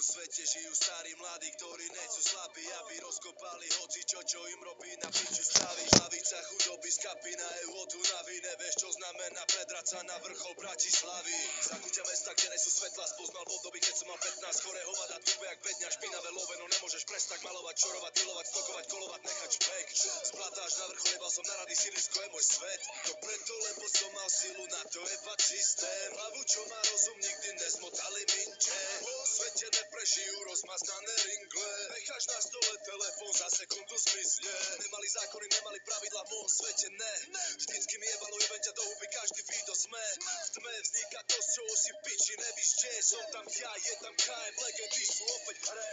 svete žijú starí mladí, ktorí nechcú slabí, aby rozkopali hocičo, čo im robí na piču spraví. Hlavica chudoby z kapina je od únavy, nevieš, čo znamená predrať sa na vrchol Bratislavy. Zakúťa mesta, kde nejsú svetla, spoznal v období, keď som mal 15, chore hovada, túpe jak bedňa, špinavé love, no nemôžeš prestať malovať, čorovať, milovať, stokovať, kolovať, nechať špek. Splatáš na vrchol, nebal som na rady, sídlisko je môj svet. To preto, lebo som mal silu, na to je fakt systém. Hlavu, čo má rozum, nikdy nezmotali minče. Po svete neprežijú rozmaznané ringle. Necháš na stole telefón, za sekundu zmizne. Nemali zákony, nemali pravidla, v môjom svete ne. Vždycky mi jebalo, jebem ťa do huby, každý ví, to sme. V tme vzniká to, z čoho si piči, nevíš, kde som tam ja, je tam KM, legendy sú opäť v hre.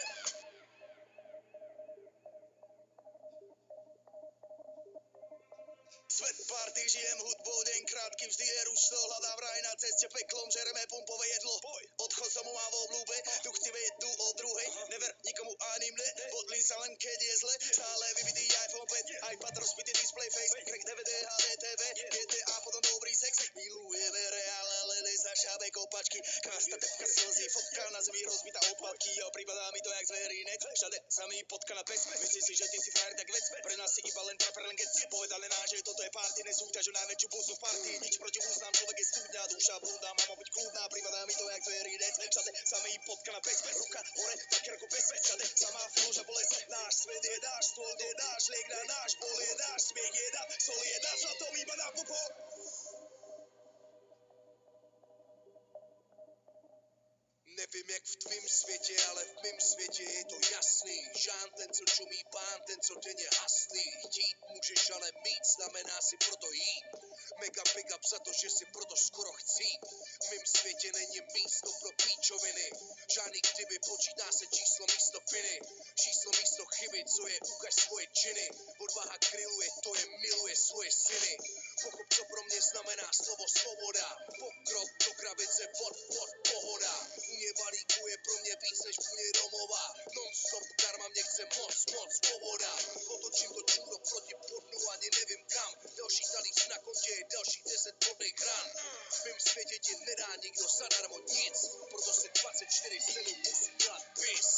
Svet party, žijem hudbou, deň krátky, vždy je rušno, hľadám raj na ceste peklom, žereme pumpové jedlo. Odchod som mu mám v oblúbe, tu chceme jednu o druhej, never nikomu ani mne, podlím sa len keď je zle, stále vybitý iPhone 5, iPad rozbitý display face, crack DVD, HDTV, GTA, potom dobrý sex, milujeme reál, ale nezašáme kopačky, krásna tepka slzí, fotka na zemi rozbitá odpadky, jo, pripadá mi to jak zverinec, všade sa mi potka na pes, myslíš si, že ty si frajer, tak vec, pre nás si iba len traper, len keď povedali nám, že toto je party, nesúťaž o najväčšiu pusu v party, nič proti úznám, človek je studňa, duša blúdna, mama buď kľudná, pripadá mi to jak zverinec, všade sa mi potka na pes, ruka hore, tak ako pes, všade samá faloža bolesť, náš svet je náš, stôl je náš, liek na náš, bol je náš, smiech je náš, sol je náš, zlatom iba na popo. Nevím jak v tvým světě, ale v mým světě je to jasný. Žán ten, co čumí pán, ten, co denně haslí. Chtít můžeš, ale mít znamená si proto jít. Mega big up za to, že si proto skoro chci. V mým světě není místo pro píčoviny. Žádný kdyby, počítá se číslo místo piny. Číslo místo chyby, co je, ukaž svoje činy. Odvaha kryluje, to je, miluje svoje syny. Pochop, co pro mě znamená slovo svoboda. Pokrok do krabice, pohoda. Vůně balíku je pro mě víc než vůně domova. Non-stop karma mě chce moc, svoboda. Otočím to čůro proti podnu, ani nevím kam. Další talíř na kontě je další 10 bodných ran. V mém světě ti nedá nikdo zadarmo nic. Proto se 24/7 musí dělat bis.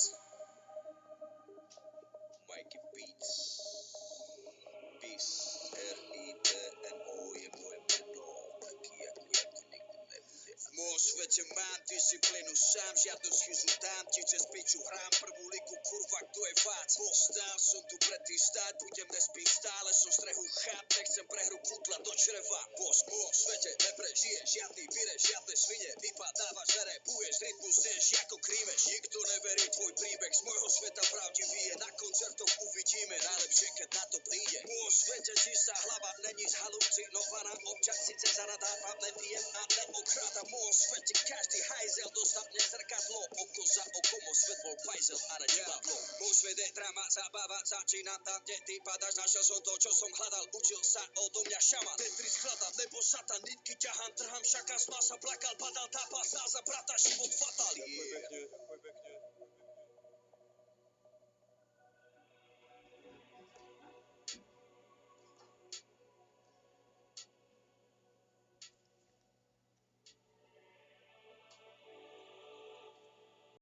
Mikey Beats. Bis. R-I-D-N-O je moje jméno. Taky jako jak to nikdy nebude. V mojom svete mám disciplínu sám, žiadnu schizu dám ti cez piču, hrám prvú ligu, kurva, kto je vác. Postal som tu pre tým stáť, budem nespím stále, som strehu cháp, nechcem prehru kutla do čreva. Boss, v mojom svete neprežije žiadny vire, žiadne svine, vypadávaš, nerepuješ, rytmus znieš ako krímeš. Nikto neverí tvoj príbeh, z môjho sveta pravdivý je, na koncertoch uvidíme, najlepšie keď na to príde. V mojom svete čistá hlava, není zhalucinovaná, občas síce zanadávam, nepijem a neokradám. V mojom svete každý hajzel dostane zrkadlo, oko za oko, môj svet bol pajzel a ne divadlo. Môj svet je drama, zábava, začínam tam, kde ty padáš, našiel som to, čo som hľadal, učil sa odo mňa šaman. Tetris chladám, nebo satan, nitky ťahám, trhám, šaka, smal sa, plakal, padal, tápal, stál za brata, život fatal. Ďakujem pekne.